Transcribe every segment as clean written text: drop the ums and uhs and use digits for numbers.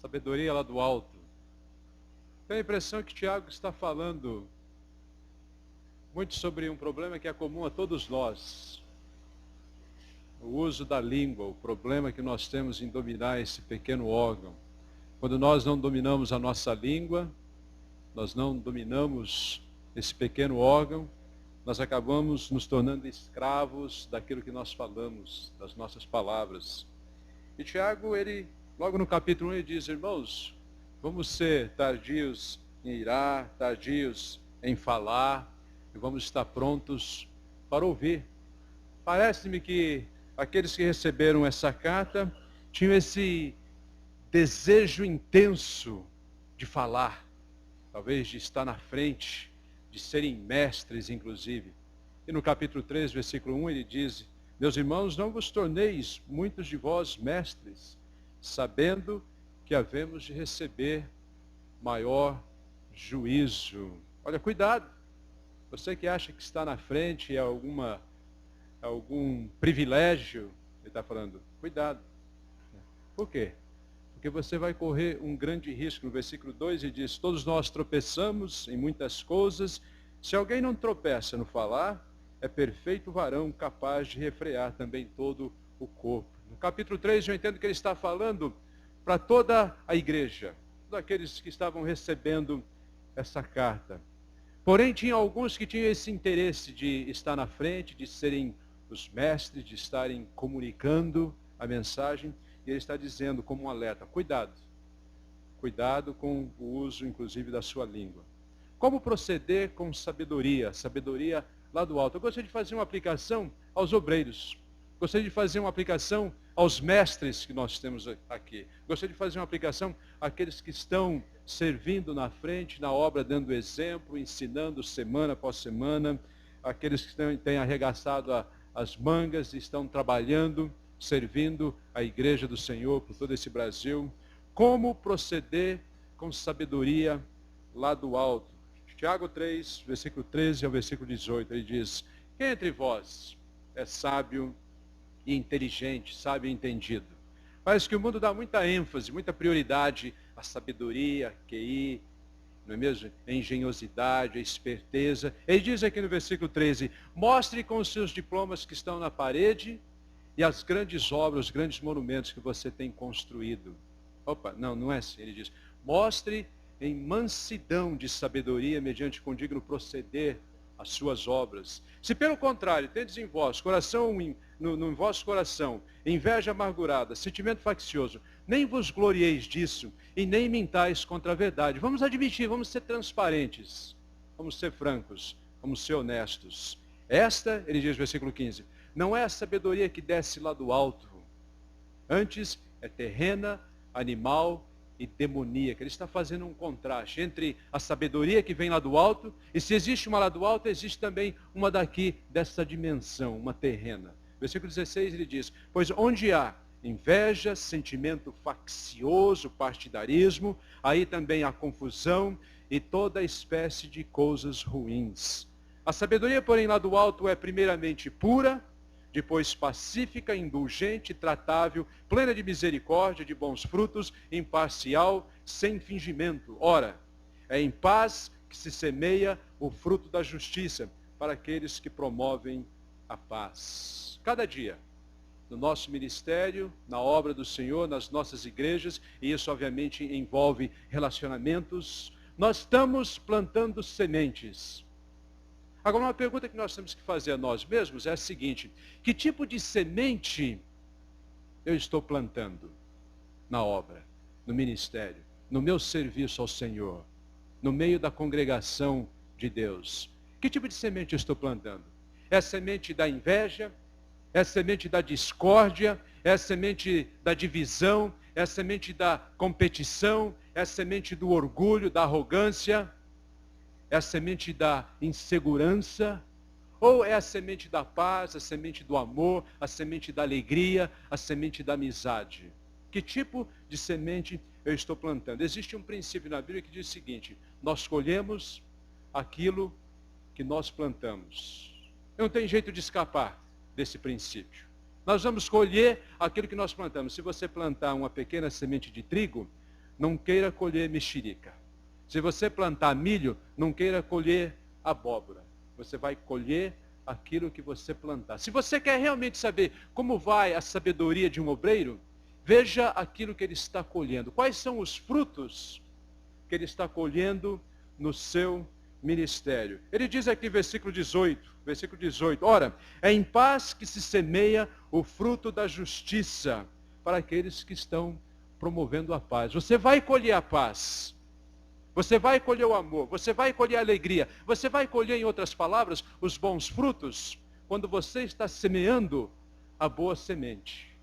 Sabedoria lá do alto. Tenho a impressão que Tiago está falando muito sobre um problema que é comum a todos nós. O uso da língua, o problema que nós temos em dominar esse pequeno órgão. Quando nós não dominamos a nossa língua, nós não dominamos esse pequeno órgão, nós acabamos nos tornando escravos daquilo que nós falamos, das nossas palavras. E Tiago, ele, logo no capítulo 1, ele diz: irmãos, vamos ser tardios em irar, tardios em falar, e vamos estar prontos para ouvir. Parece-me que aqueles que receberam essa carta tinham esse desejo intenso de falar, talvez de estar na frente, de serem mestres, inclusive. E no capítulo 3, versículo 1, ele diz: meus irmãos, não vos torneis muitos de vós mestres, sabendo que havemos de receber maior juízo. Olha, cuidado. Você que acha que está na frente é algum privilégio, ele está falando, cuidado. Por quê? Porque você vai correr um grande risco. No versículo 2 ele diz: todos nós tropeçamos em muitas coisas. Se alguém não tropeça no falar, é perfeito varão, capaz de refrear também todo o corpo. No capítulo 3 eu entendo que ele está falando para toda a igreja, todos aqueles que estavam recebendo essa carta. Porém, tinha alguns que tinham esse interesse de estar na frente, de serem os mestres, de estarem comunicando a mensagem. E ele está dizendo como um alerta: cuidado. Cuidado com o uso, inclusive, da sua língua. Como proceder com sabedoria? Sabedoria lá do alto. Eu gostaria de fazer uma aplicação aos obreiros. Gostaria de fazer uma aplicação aos mestres que nós temos aqui. Gostaria de fazer uma aplicação àqueles que estão servindo na frente, na obra, dando exemplo, ensinando semana após semana. Aqueles que têm arregaçado as mangas e estão trabalhando, servindo a igreja do Senhor por todo esse Brasil. Como proceder com sabedoria lá do alto? Tiago 3, versículo 13 ao versículo 18, ele diz: quem entre vós é sábio e inteligente, sábio e entendido? Parece que o mundo dá muita ênfase, muita prioridade à sabedoria, QI, não é mesmo? A engenhosidade, a esperteza. Ele diz aqui no versículo 13: mostre com os seus diplomas que estão na parede e as grandes obras, os grandes monumentos que você tem construído. Opa, não é assim. Ele diz: mostre em mansidão de sabedoria, mediante condigno proceder, as suas obras. Se pelo contrário, tendes em vós, no vosso coração, inveja amargurada, sentimento faccioso, nem vos glorieis disso, e nem mintais contra a verdade. Vamos admitir, vamos ser transparentes, vamos ser francos, vamos ser honestos. Esta, ele diz no versículo 15, não é a sabedoria que desce lá do alto, antes é terrena, animal e demoníaca. Ele está fazendo um contraste entre a sabedoria que vem lá do alto, e se existe uma lá do alto, existe também uma daqui, dessa dimensão, uma terrena. Versículo 16 ele diz: pois onde há inveja, sentimento faccioso, partidarismo, aí também há confusão e toda espécie de coisas ruins. A sabedoria, porém, lá do alto é primeiramente pura, depois pacífica, indulgente, tratável, plena de misericórdia, de bons frutos, imparcial, sem fingimento. Ora, é em paz que se semeia o fruto da justiça para aqueles que promovem a paz. Cada dia, no nosso ministério, na obra do Senhor, nas nossas igrejas, e isso obviamente envolve relacionamentos, nós estamos plantando sementes. Agora, uma pergunta que nós temos que fazer a nós mesmos é a seguinte: que tipo de semente eu estou plantando na obra, no ministério, no meu serviço ao Senhor, no meio da congregação de Deus? Que tipo de semente eu estou plantando? É a semente da inveja? É a semente da discórdia? É a semente da divisão? É a semente da competição? É a semente do orgulho, da arrogância? É a semente da insegurança? Ou é a semente da paz, a semente do amor, a semente da alegria, a semente da amizade? Que tipo de semente eu estou plantando? Existe um princípio na Bíblia que diz o seguinte: nós colhemos aquilo que nós plantamos. Não tem jeito de escapar desse princípio. Nós vamos colher aquilo que nós plantamos. Se você plantar uma pequena semente de trigo, não queira colher mexerica. Se você plantar milho, não queira colher abóbora. Você vai colher aquilo que você plantar. Se você quer realmente saber como vai a sabedoria de um obreiro, veja aquilo que ele está colhendo. Quais são os frutos que ele está colhendo no seu ministério? Ele diz aqui, versículo 18, ora, é em paz que se semeia o fruto da justiça para aqueles que estão promovendo a paz. Você vai colher a paz. Você vai colher o amor, você vai colher a alegria, você vai colher, em outras palavras, os bons frutos, quando você está semeando a boa semente.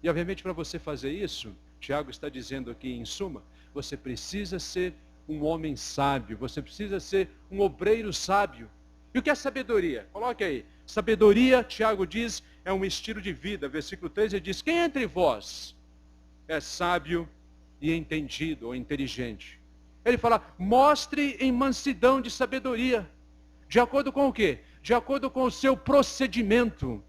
E obviamente para você fazer isso, Tiago está dizendo aqui em suma, você precisa ser um homem sábio, você precisa ser um obreiro sábio. E o que é sabedoria? Coloque aí. Sabedoria, Tiago diz, é um estilo de vida. Versículo 13 ele diz, quem entre vós é sábio e entendido ou inteligente? Ele fala, mostre em mansidão de sabedoria. De acordo com o quê? De acordo com o seu procedimento.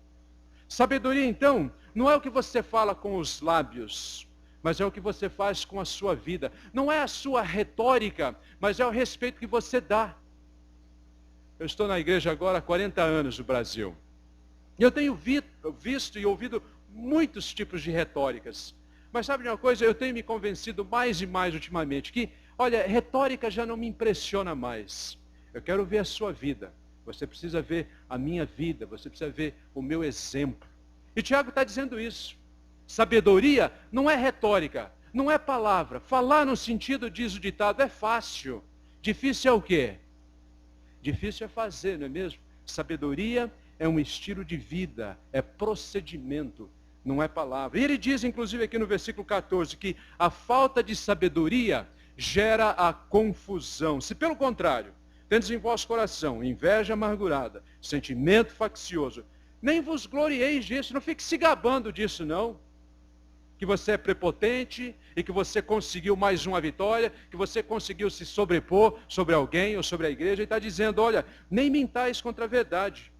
Sabedoria, então, não é o que você fala com os lábios, mas é o que você faz com a sua vida. Não é a sua retórica, mas é o respeito que você dá. Eu estou na igreja agora há 40 anos no Brasil. E eu tenho visto e ouvido muitos tipos de retóricas. Mas sabe de uma coisa? Eu tenho me convencido mais e mais ultimamente que, olha, retórica já não me impressiona mais. Eu quero ver a sua vida. Você precisa ver a minha vida. Você precisa ver o meu exemplo. E Tiago está dizendo isso. Sabedoria não é retórica, não é palavra. Falar no sentido, diz o ditado, é fácil. Difícil é o quê? Difícil é fazer, não é mesmo? Sabedoria é um estilo de vida, é procedimento, não é palavra. E ele diz, inclusive, aqui no versículo 14, que a falta de sabedoria gera a confusão. Se pelo contrário, tendes em vosso coração inveja amargurada, sentimento faccioso, nem vos glorieis disso, não fique se gabando disso não. Que você é prepotente e que você conseguiu mais uma vitória, que você conseguiu se sobrepor sobre alguém ou sobre a igreja, e está dizendo, olha, nem mintais contra a verdade.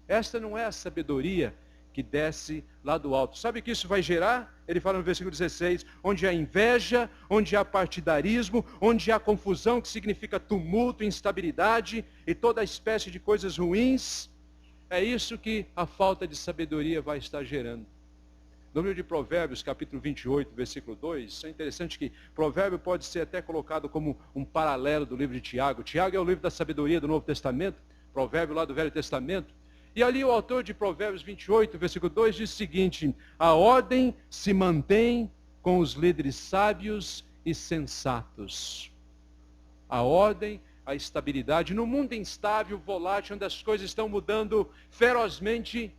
Esta não é a sabedoria que desce lá do alto. Sabe o que isso vai gerar? Ele fala no versículo 16, onde há inveja, onde há partidarismo, onde há confusão, que significa tumulto, instabilidade e toda espécie de coisas ruins. É isso que a falta de sabedoria vai estar gerando. No livro de Provérbios, capítulo 28, versículo 2, é interessante que Provérbio pode ser até colocado como um paralelo do livro de Tiago. Tiago é o livro da sabedoria do Novo Testamento, Provérbio lá do Velho Testamento. E ali o autor de Provérbios 28, versículo 2, diz o seguinte, a ordem se mantém com os líderes sábios e sensatos. A ordem, a estabilidade. No mundo instável, volátil, onde as coisas estão mudando ferozmente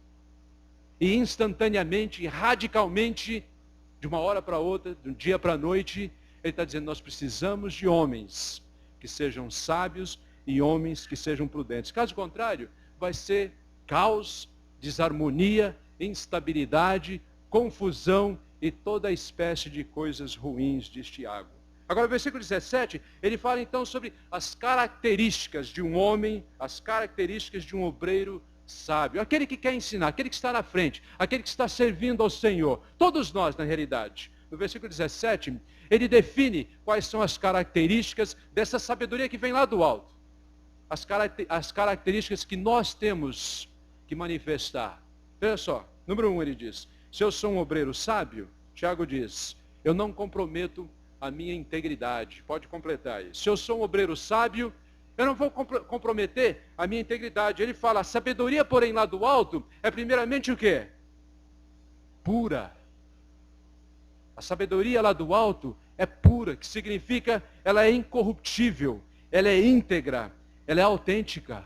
e instantaneamente, radicalmente, de uma hora para outra, de um dia para a noite, ele está dizendo, nós precisamos de homens que sejam sábios e homens que sejam prudentes. Caso contrário, vai ser caos, desarmonia, instabilidade, confusão e toda espécie de coisas ruins, diz Tiago. Agora, no versículo 17, ele fala então sobre as características de um homem, as características de um obreiro sábio, aquele que quer ensinar, aquele que está na frente, aquele que está servindo ao Senhor, todos nós na realidade. No versículo 17, ele define quais são as características dessa sabedoria que vem lá do alto. As características que nós temos que manifestar. Veja só, número 1 ele diz, se eu sou um obreiro sábio, Tiago diz, eu não comprometo a minha integridade. Pode completar isso. Se eu sou um obreiro sábio, eu não vou comprometer a minha integridade. Ele fala, a sabedoria, porém, lá do alto, é primeiramente o quê? Pura. A sabedoria lá do alto é pura, que significa, ela é incorruptível, ela é íntegra, ela é autêntica.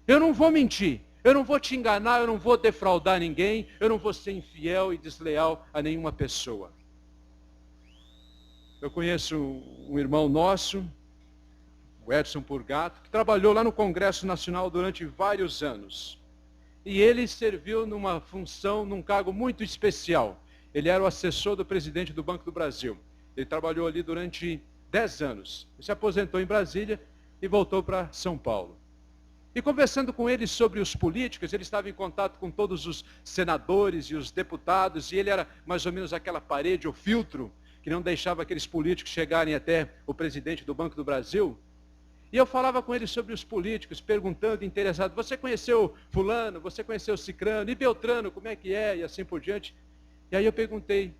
Eu não vou mentir, eu não vou te enganar, eu não vou defraudar ninguém, eu não vou ser infiel e desleal a nenhuma pessoa. Eu conheço um irmão nosso, o Edson Purgato, que trabalhou lá no Congresso Nacional durante vários anos. E ele serviu numa função, num cargo muito especial. Ele era o assessor do presidente do Banco do Brasil. Ele trabalhou ali durante 10 anos. Ele se aposentou em Brasília e voltou para São Paulo. E conversando com ele sobre os políticos, ele estava em contato com todos os senadores e os deputados, e ele era mais ou menos aquela parede ou filtro que não deixava aqueles políticos chegarem até o presidente do Banco do Brasil. E eu falava com ele sobre os políticos, perguntando, interessado, você conheceu fulano, você conheceu cicrano, e Beltrano, como é que é, e assim por diante. E aí eu perguntei,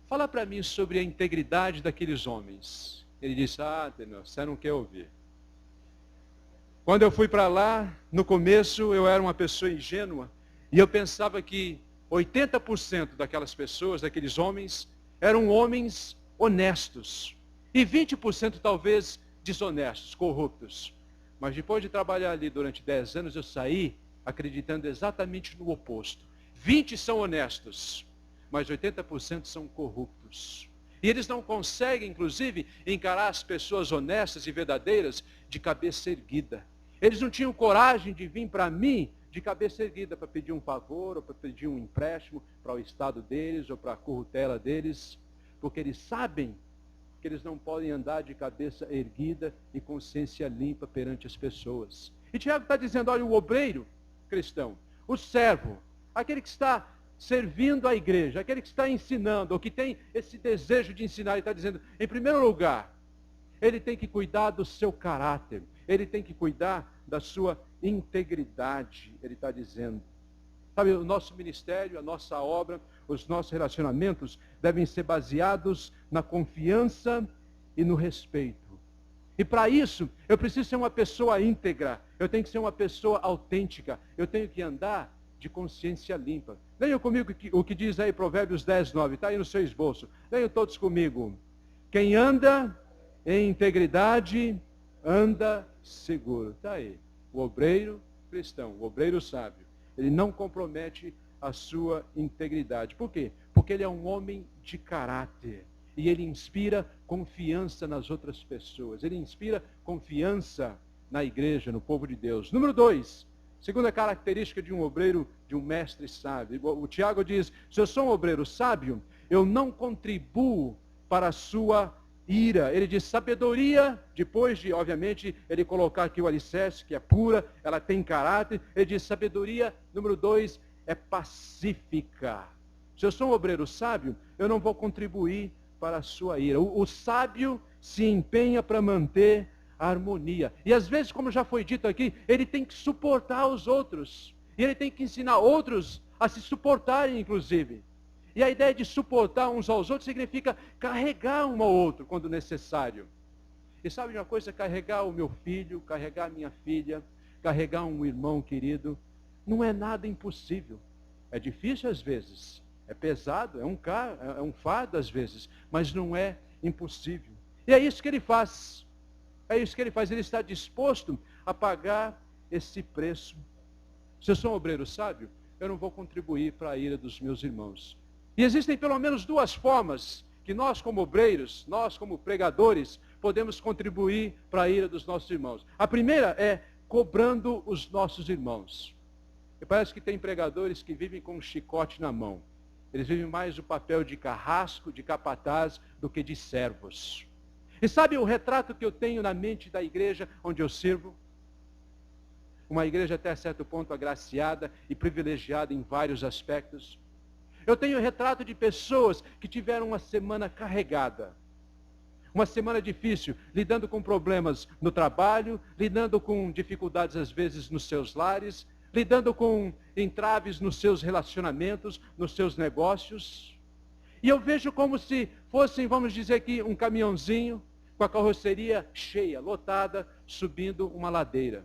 fala para mim sobre a integridade daqueles homens. Ele disse, Tenor, você não quer ouvir. Quando eu fui para lá, no começo eu era uma pessoa ingênua, e eu pensava que 80% daquelas pessoas, daqueles homens, eram homens honestos. E 20% talvez desonestos, corruptos. Mas depois de trabalhar ali durante 10 anos, eu saí acreditando exatamente no oposto. 20 são honestos, mas 80% são corruptos. E eles não conseguem, inclusive, encarar as pessoas honestas e verdadeiras de cabeça erguida. Eles não tinham coragem de vir para mim de cabeça erguida para pedir um favor, ou para pedir um empréstimo para o estado deles, ou para a corrutela deles, porque eles sabem que eles não podem andar de cabeça erguida e consciência limpa perante as pessoas. E Tiago está dizendo, olha, o obreiro cristão, o servo, aquele que está servindo a igreja, aquele que está ensinando, ou que tem esse desejo de ensinar, ele está dizendo, em primeiro lugar, ele tem que cuidar do seu caráter, ele tem que cuidar da sua integridade, ele está dizendo. Sabe, o nosso ministério, a nossa obra, os nossos relacionamentos devem ser baseados na confiança e no respeito. E para isso, eu preciso ser uma pessoa íntegra, eu tenho que ser uma pessoa autêntica, eu tenho que andar de consciência limpa. Leiam comigo o que diz aí Provérbios 10, 9, está aí no seu esboço. Leiam todos comigo. Quem anda em integridade, anda seguro. Está aí. O obreiro cristão, o obreiro sábio. Ele não compromete a sua integridade. Por quê? Porque ele é um homem de caráter. E ele inspira confiança nas outras pessoas. Ele inspira confiança na igreja, no povo de Deus. Número 2, segunda característica de um obreiro, de um mestre sábio. O Tiago diz, se eu sou um obreiro sábio, eu não contribuo para a sua ira. Ele diz sabedoria, depois de, obviamente, ele colocar aqui o alicerce, que é pura, ela tem caráter. Ele diz sabedoria, número 2, é pacífica. Se eu sou um obreiro sábio, eu não vou contribuir para a sua ira. O sábio se empenha para manter a harmonia. E às vezes, como já foi dito aqui, ele tem que suportar os outros. E ele tem que ensinar outros a se suportarem, inclusive. E a ideia de suportar uns aos outros significa carregar um ao outro quando necessário. E sabe de uma coisa? Carregar o meu filho, carregar a minha filha, carregar um irmão querido, não é nada impossível. É difícil às vezes, é pesado, é um fardo às vezes, mas não é impossível. E é isso que ele faz. É isso que ele faz. Ele está disposto a pagar esse preço. Se eu sou um obreiro sábio, eu não vou contribuir para a ira dos meus irmãos. E existem pelo menos 2 formas que nós como obreiros, nós como pregadores, podemos contribuir para a ira dos nossos irmãos. A primeira é cobrando os nossos irmãos. E parece que tem pregadores que vivem com um chicote na mão. Eles vivem mais o papel de carrasco, de capataz, do que de servos. E sabe o retrato que eu tenho na mente da igreja onde eu sirvo? Uma igreja até certo ponto agraciada e privilegiada em vários aspectos. Eu tenho o retrato de pessoas que tiveram uma semana carregada. Uma semana difícil, lidando com problemas no trabalho, lidando com dificuldades às vezes nos seus lares, lidando com entraves nos seus relacionamentos, nos seus negócios. E eu vejo como se fossem, vamos dizer aqui, um caminhãozinho com a carroceria cheia, lotada, subindo uma ladeira.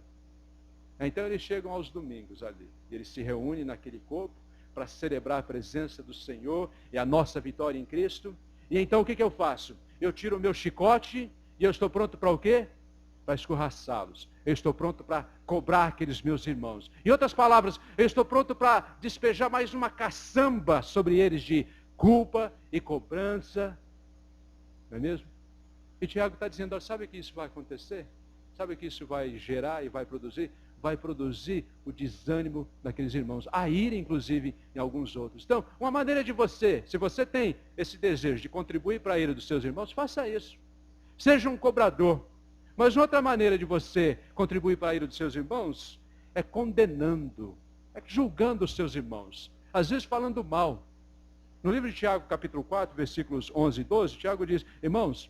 Então eles chegam aos domingos ali. Eles se reúnem naquele corpo para celebrar a presença do Senhor e a nossa vitória em Cristo. E então o que eu faço? Eu tiro o meu chicote e eu estou pronto para o quê? Para escorraçá-los. Eu estou pronto para cobrar aqueles meus irmãos. Em outras palavras, eu estou pronto para despejar mais uma caçamba sobre eles de culpa e cobrança. Não é mesmo? E Tiago está dizendo, sabe que isso vai acontecer? Sabe que isso vai gerar e vai produzir? Vai produzir o desânimo daqueles irmãos. A ira, inclusive, em alguns outros. Então, uma maneira de você, se você tem esse desejo de contribuir para a ira dos seus irmãos, faça isso. Seja um cobrador. Mas outra maneira de você contribuir para a ira dos seus irmãos é condenando, é julgando os seus irmãos. Às vezes falando mal. No livro de Tiago, capítulo 4, versículos 11 e 12, Tiago diz, irmãos,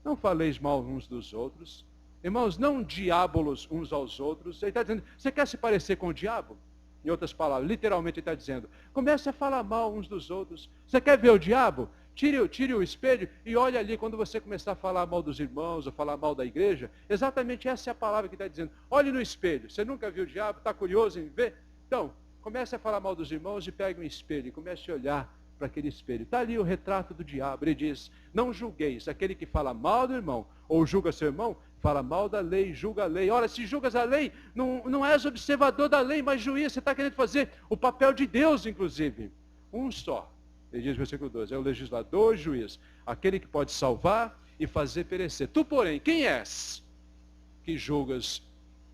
não faleis mal uns dos outros. Irmãos, não diábolos uns aos outros. Ele está dizendo, você quer se parecer com o diabo? Em outras palavras, literalmente ele está dizendo, comece a falar mal uns dos outros. Você quer ver o diabo? Tire o espelho e olhe ali quando você começar a falar mal dos irmãos ou falar mal da igreja. Exatamente essa é a palavra que está dizendo. Olhe no espelho. Você nunca viu o diabo? Está curioso em ver? Então, comece a falar mal dos irmãos e pegue um espelho e comece a olhar para aquele espelho. Está ali o retrato do diabo. Ele diz, não julgueis. Aquele que fala mal do irmão ou julga seu irmão, fala mal da lei, julga a lei. Ora, se julgas a lei, não és observador da lei, mas juiz. Você está querendo fazer o papel de Deus, inclusive. Um só. Ele diz no versículo 12, é o legislador, juiz, aquele que pode salvar e fazer perecer. Tu, porém, quem és que julgas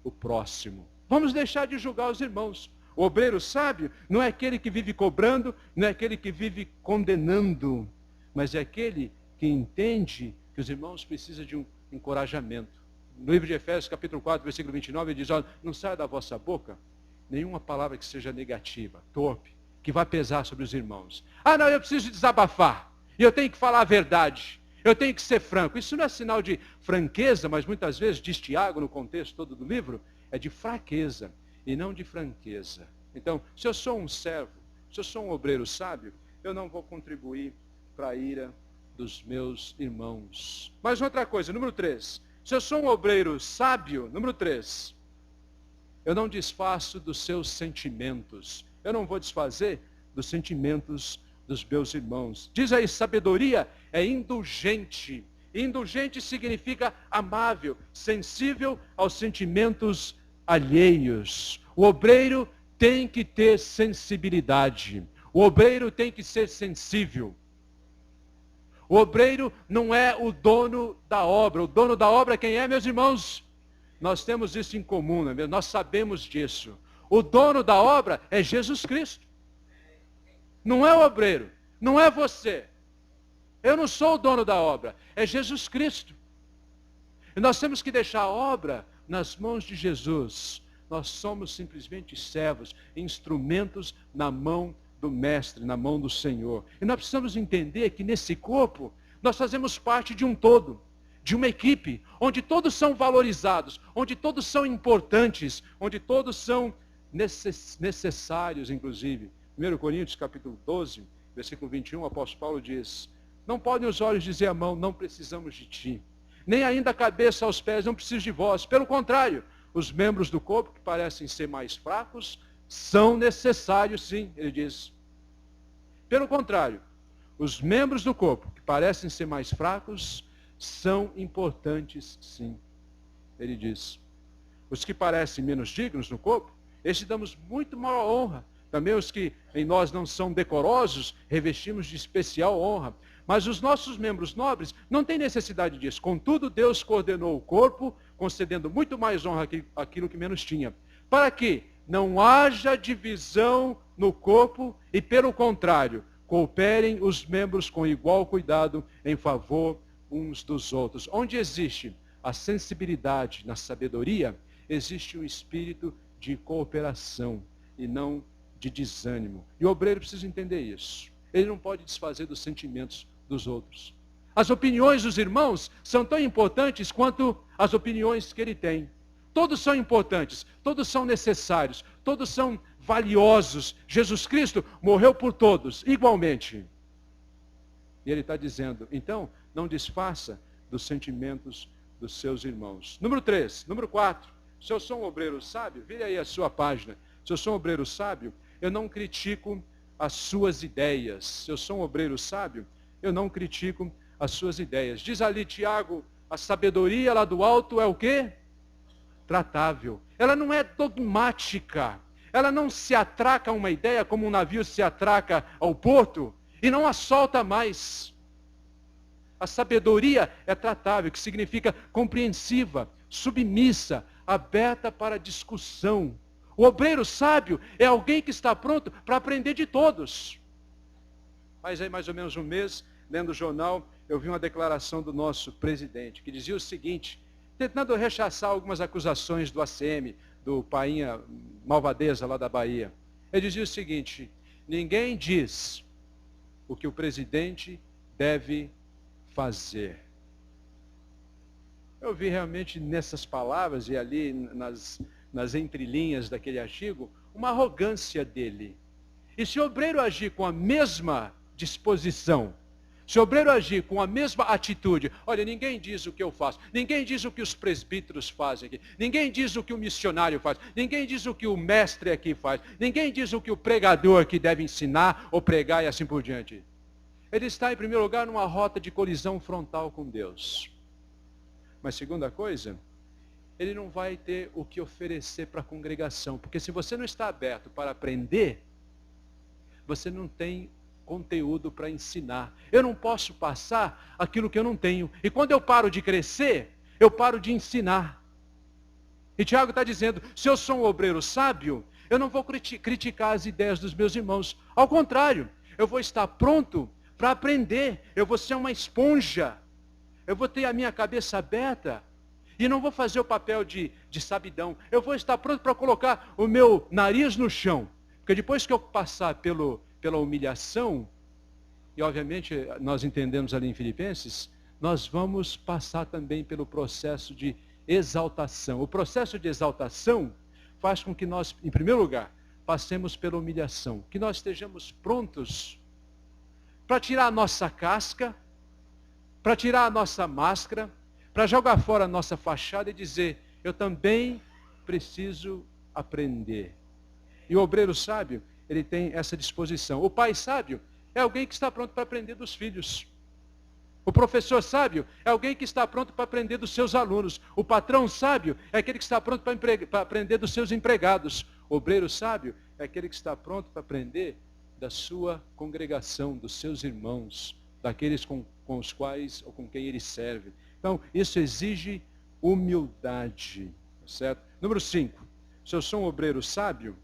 o próximo? Vamos deixar de julgar os irmãos. O obreiro sábio não é aquele que vive cobrando, não é aquele que vive condenando, mas é aquele que entende que os irmãos precisam de um encorajamento. No livro de Efésios, capítulo 4, versículo 29, ele diz, olha, não saia da vossa boca nenhuma palavra que seja negativa, torpe, que vai pesar sobre os irmãos. Ah, não, eu preciso desabafar. E eu tenho que falar a verdade. Eu tenho que ser franco. Isso não é sinal de franqueza, mas muitas vezes, diz Tiago no contexto todo do livro, é de fraqueza e não de franqueza. Então, se eu sou um servo, se eu sou um obreiro sábio, eu não vou contribuir para a ira dos meus irmãos. Mas outra coisa, número 3. Se eu sou um obreiro sábio, número 3, eu não desfaço dos seus sentimentos. Eu não vou desfazer dos sentimentos dos meus irmãos. Diz aí, sabedoria é indulgente. Indulgente significa amável, sensível aos sentimentos alheios. O obreiro tem que ter sensibilidade. O obreiro tem que ser sensível. O obreiro não é o dono da obra. O dono da obra quem é, meus irmãos? Nós temos isso em comum, não é mesmo? Nós sabemos disso. O dono da obra é Jesus Cristo. Não é o obreiro. Não é você. Eu não sou o dono da obra. É Jesus Cristo. E nós temos que deixar a obra nas mãos de Jesus. Nós somos simplesmente servos, instrumentos na mão do Mestre, na mão do Senhor. E nós precisamos entender que nesse corpo, nós fazemos parte de um todo. De uma equipe, onde todos são valorizados, onde todos são importantes, onde todos são necessários, inclusive. 1 Coríntios, capítulo 12, versículo 21, o apóstolo Paulo diz, não podem os olhos dizer à mão, não precisamos de ti. Nem ainda a cabeça aos pés, não preciso de vós. Pelo contrário, os membros do corpo, que parecem ser mais fracos, são necessários, sim, ele diz. Pelo contrário, os membros do corpo, que parecem ser mais fracos, são importantes, sim, ele diz. Os que parecem menos dignos no corpo, esses damos muito maior honra. Também os que em nós não são decorosos, revestimos de especial honra. Mas os nossos membros nobres não têm necessidade disso. Contudo, Deus coordenou o corpo, concedendo muito mais honra àquilo que menos tinha. Para que não haja divisão no corpo e, pelo contrário, cooperem os membros com igual cuidado em favor uns dos outros. Onde existe a sensibilidade na sabedoria, existe um espírito de cooperação e não de desânimo. E o obreiro precisa entender isso. Ele não pode desfazer dos sentimentos dos outros. As opiniões dos irmãos são tão importantes quanto as opiniões que ele tem. Todos são importantes, todos são necessários, todos são valiosos. Jesus Cristo morreu por todos, igualmente. E ele está dizendo, então, não desfaça dos sentimentos dos seus irmãos. Número 3, número 4. Se eu sou um obreiro sábio, vire aí a sua página. Se eu sou um obreiro sábio, eu não critico as suas ideias. Se eu sou um obreiro sábio, eu não critico as suas ideias. Diz ali Tiago, a sabedoria lá do alto é o quê? Tratável. Ela não é dogmática. Ela não se atraca a uma ideia como um navio se atraca ao porto e não a solta mais. A sabedoria é tratável, que significa compreensiva, submissa, aberta para discussão. O obreiro sábio é alguém que está pronto para aprender de todos. Mas aí mais ou menos um mês, lendo o jornal, eu vi uma declaração do nosso presidente, que dizia o seguinte, tentando rechaçar algumas acusações do ACM, do Painha Malvadeza lá da Bahia. Ele dizia o seguinte, ninguém diz o que o presidente deve fazer. Eu vi realmente nessas palavras e ali nas entrelinhas daquele artigo, uma arrogância dele. E se o obreiro agir com a mesma disposição, se o obreiro agir com a mesma atitude, olha, ninguém diz o que eu faço, ninguém diz o que os presbíteros fazem aqui, ninguém diz o que o missionário faz, ninguém diz o que o mestre aqui faz, ninguém diz o que o pregador aqui deve ensinar ou pregar e assim por diante. Ele está, em primeiro lugar, numa rota de colisão frontal com Deus. Mas segunda coisa, ele não vai ter o que oferecer para a congregação, porque se você não está aberto para aprender, você não tem conteúdo para ensinar. Eu não posso passar aquilo que eu não tenho. E quando eu paro de crescer, eu paro de ensinar. E Tiago está dizendo, se eu sou um obreiro sábio, eu não vou criticar as ideias dos meus irmãos. Ao contrário, eu vou estar pronto para aprender. Eu vou ser uma esponja. Eu vou ter a minha cabeça aberta. E não vou fazer o papel de sabidão. Eu vou estar pronto para colocar o meu nariz no chão. Porque depois que eu passar pela humilhação, e obviamente nós entendemos ali em Filipenses, nós vamos passar também pelo processo de exaltação. O processo de exaltação faz com que nós, em primeiro lugar, passemos pela humilhação. Que nós estejamos prontos para tirar a nossa casca, para tirar a nossa máscara, para jogar fora a nossa fachada e dizer, eu também preciso aprender. E o obreiro sábio, ele tem essa disposição. O pai sábio é alguém que está pronto para aprender dos filhos. O professor sábio é alguém que está pronto para aprender dos seus alunos. O patrão sábio é aquele que está pronto para aprender dos seus empregados. O obreiro sábio é aquele que está pronto para aprender da sua congregação, dos seus irmãos, daqueles com os quais ou com quem ele serve. Então, isso exige humildade, certo? Número 5. Se eu sou um obreiro sábio,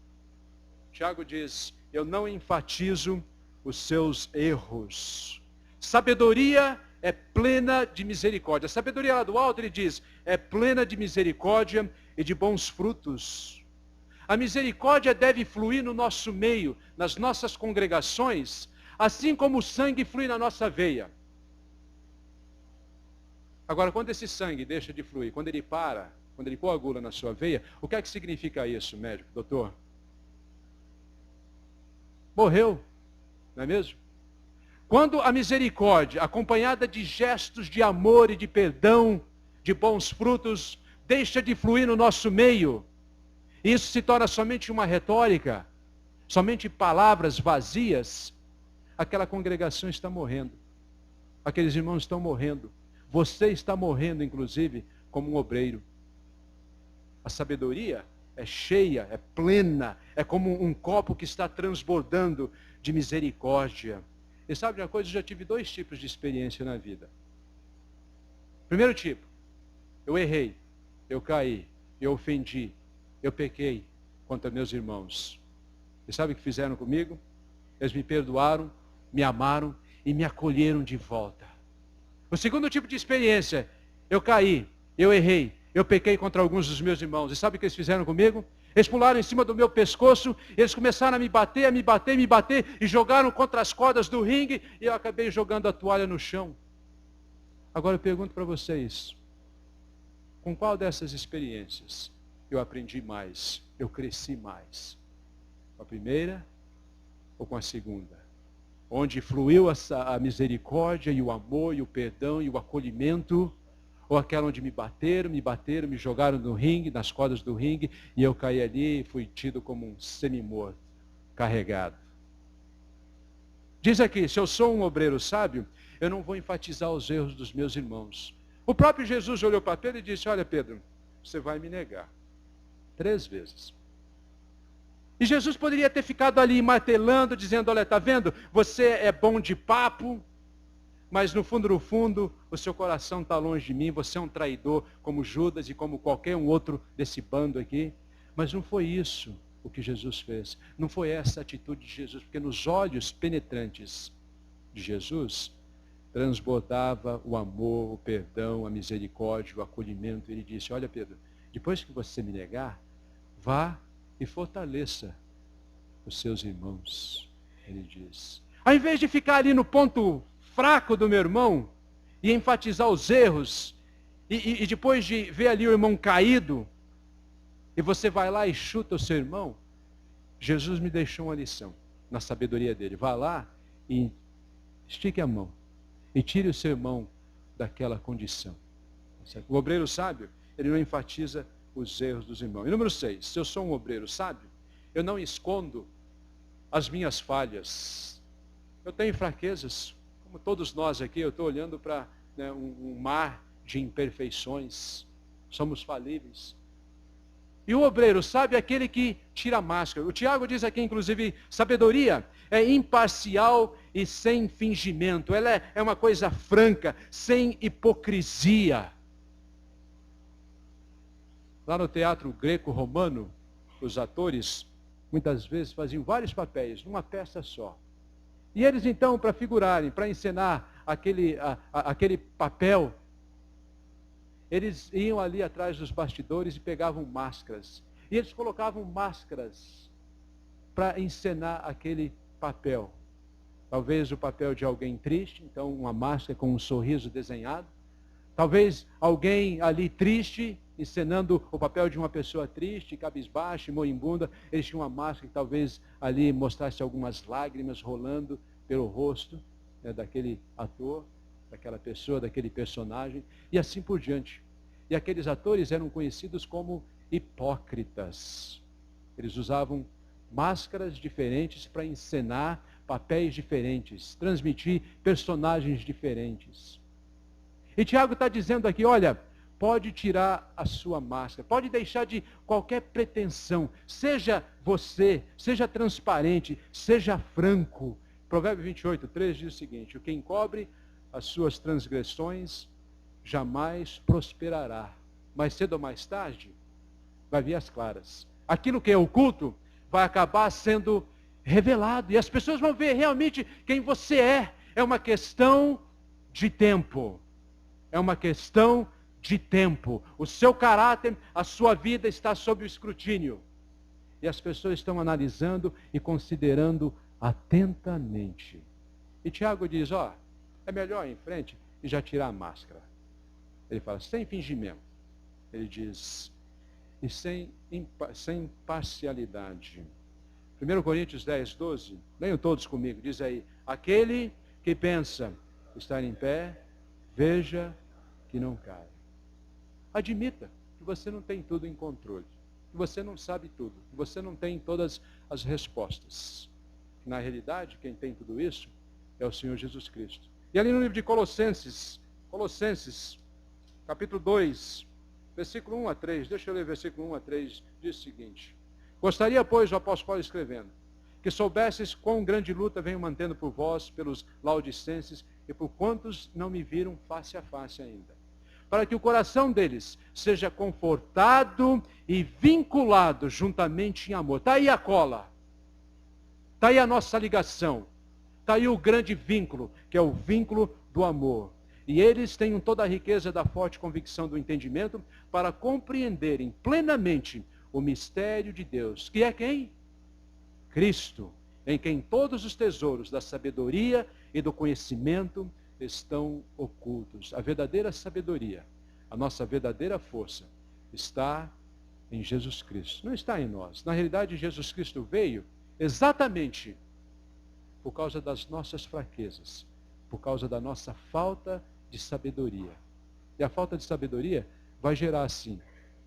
Tiago diz, eu não enfatizo os seus erros. Sabedoria é plena de misericórdia. A sabedoria lá do alto, ele diz, é plena de misericórdia e de bons frutos. A misericórdia deve fluir no nosso meio, nas nossas congregações, assim como o sangue flui na nossa veia. Agora, quando esse sangue deixa de fluir, quando ele para, quando ele coagula na sua veia, o que é que significa isso, médico, doutor? Morreu, não é mesmo? Quando a misericórdia, acompanhada de gestos de amor e de perdão, de bons frutos, deixa de fluir no nosso meio, isso se torna somente uma retórica, somente palavras vazias, aquela congregação está morrendo. Aqueles irmãos estão morrendo. Você está morrendo, inclusive, como um obreiro. A sabedoria é cheia, é plena, é como um copo que está transbordando de misericórdia. E sabe uma coisa? Eu já tive 2 tipos de experiência na vida. Primeiro tipo, eu errei, eu caí, eu ofendi, eu pequei contra meus irmãos. E sabe o que fizeram comigo? Eles me perdoaram, me amaram e me acolheram de volta. O segundo tipo de experiência, eu caí, eu errei, eu pequei contra alguns dos meus irmãos. E sabe o que eles fizeram comigo? Eles pularam em cima do meu pescoço, eles começaram a me bater, e jogaram contra as cordas do ringue, e eu acabei jogando a toalha no chão. Agora eu pergunto para vocês, com qual dessas experiências eu aprendi mais, eu cresci mais? Com a primeira ou com a segunda? Onde fluiu a misericórdia e o amor e o perdão e o acolhimento, ou aquela onde me bateram, me jogaram no ringue, nas cordas do ringue, e eu caí ali e fui tido como um semi-morto, carregado. Diz aqui, se eu sou um obreiro sábio, eu não vou enfatizar os erros dos meus irmãos. O próprio Jesus olhou para Pedro e disse, olha Pedro, você vai me negar 3 vezes. E Jesus poderia ter ficado ali martelando, dizendo, olha, está vendo? Você é bom de papo, mas no fundo, o seu coração está longe de mim, você é um traidor como Judas e como qualquer um outro desse bando aqui. Mas não foi isso o que Jesus fez. Não foi essa a atitude de Jesus, porque nos olhos penetrantes de Jesus transbordava o amor, o perdão, a misericórdia, o acolhimento. Ele disse, olha Pedro, depois que você me negar, vá e fortaleça os seus irmãos, ele diz. Ao invés de ficar ali no ponto fraco do meu irmão e enfatizar os erros, e depois de ver ali o irmão caído, e você vai lá e chuta o seu irmão, Jesus me deixou uma lição na sabedoria dele. Vá lá e estique a mão e tire o seu irmão daquela condição. O obreiro sábio, ele não enfatiza os erros dos irmãos. E número 6, se eu sou um obreiro sábio, eu não escondo as minhas falhas. Eu tenho fraquezas, como todos nós aqui, eu estou olhando para um mar de imperfeições. Somos falíveis. E o obreiro sábio é aquele que tira a máscara. O Tiago diz aqui, inclusive, sabedoria é imparcial e sem fingimento. Ela é uma coisa franca, sem hipocrisia. Lá no teatro greco-romano, os atores, muitas vezes, faziam vários papéis, numa peça só. E eles, então, para figurarem, para encenar aquele papel, eles iam ali atrás dos bastidores e pegavam máscaras. E eles colocavam máscaras para encenar aquele papel. Talvez o papel de alguém triste, então uma máscara com um sorriso desenhado. Talvez alguém ali triste, encenando o papel de uma pessoa triste, cabisbaixa, moribunda. Eles tinham uma máscara que talvez ali mostrasse algumas lágrimas rolando pelo rosto daquele ator, daquela pessoa, daquele personagem, e assim por diante. E aqueles atores eram conhecidos como hipócritas. Eles usavam máscaras diferentes para encenar papéis diferentes, transmitir personagens diferentes. E Tiago está dizendo aqui, olha, pode tirar a sua máscara, pode deixar de qualquer pretensão, seja você, seja transparente, seja franco. Provérbio 28:3 diz o seguinte: quem encobre as suas transgressões jamais prosperará, mas cedo ou mais tarde vai vir às claras. Aquilo que é oculto vai acabar sendo revelado, e as pessoas vão ver realmente quem você é. É uma questão de tempo. É uma questão de tempo. O seu caráter, a sua vida está sob o escrutínio. E as pessoas estão analisando e considerando atentamente. E Tiago diz, é melhor ir em frente e já tirar a máscara. Ele fala, sem fingimento. Ele diz, e sem parcialidade. 1 Coríntios 10:12, leiam todos comigo, diz aí, aquele que pensa estar em pé, veja que não cai. Admita que você não tem tudo em controle, que você não sabe tudo, que você não tem todas as respostas. Na realidade, quem tem tudo isso é o Senhor Jesus Cristo. E ali no livro de Colossenses, capítulo 2, versículo 1 a 3, deixa eu ler versículo 1 a 3, diz o seguinte: gostaria, pois, o apóstolo Paulo escrevendo, que soubesses quão grande luta venho mantendo por vós, pelos laodicenses, e por quantos não me viram face a face ainda, para que o coração deles seja confortado e vinculado juntamente em amor. Está aí a cola, está aí a nossa ligação, está aí o grande vínculo, que é o vínculo do amor. E eles têm toda a riqueza da forte convicção do entendimento para compreenderem plenamente o mistério de Deus, que é quem? Cristo, em quem todos os tesouros da sabedoria e do conhecimento estão ocultos. A verdadeira sabedoria, a nossa verdadeira força, está em Jesus Cristo, não está em nós. Na realidade, Jesus Cristo veio exatamente por causa das nossas fraquezas, por causa da nossa falta de sabedoria. E a falta de sabedoria vai gerar, assim,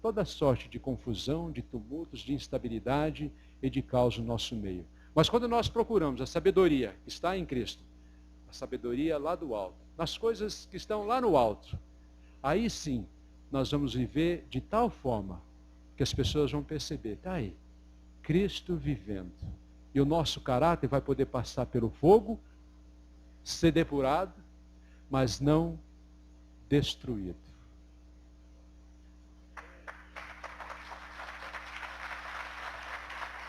toda sorte de confusão, de tumultos, de instabilidade e de caos no nosso meio. Mas quando nós procuramos a sabedoria que está em Cristo, a sabedoria lá do alto, nas coisas que estão lá no alto, aí sim nós vamos viver de tal forma que as pessoas vão perceber, está aí, Cristo vivendo. E o nosso caráter vai poder passar pelo fogo, ser depurado, mas não destruído.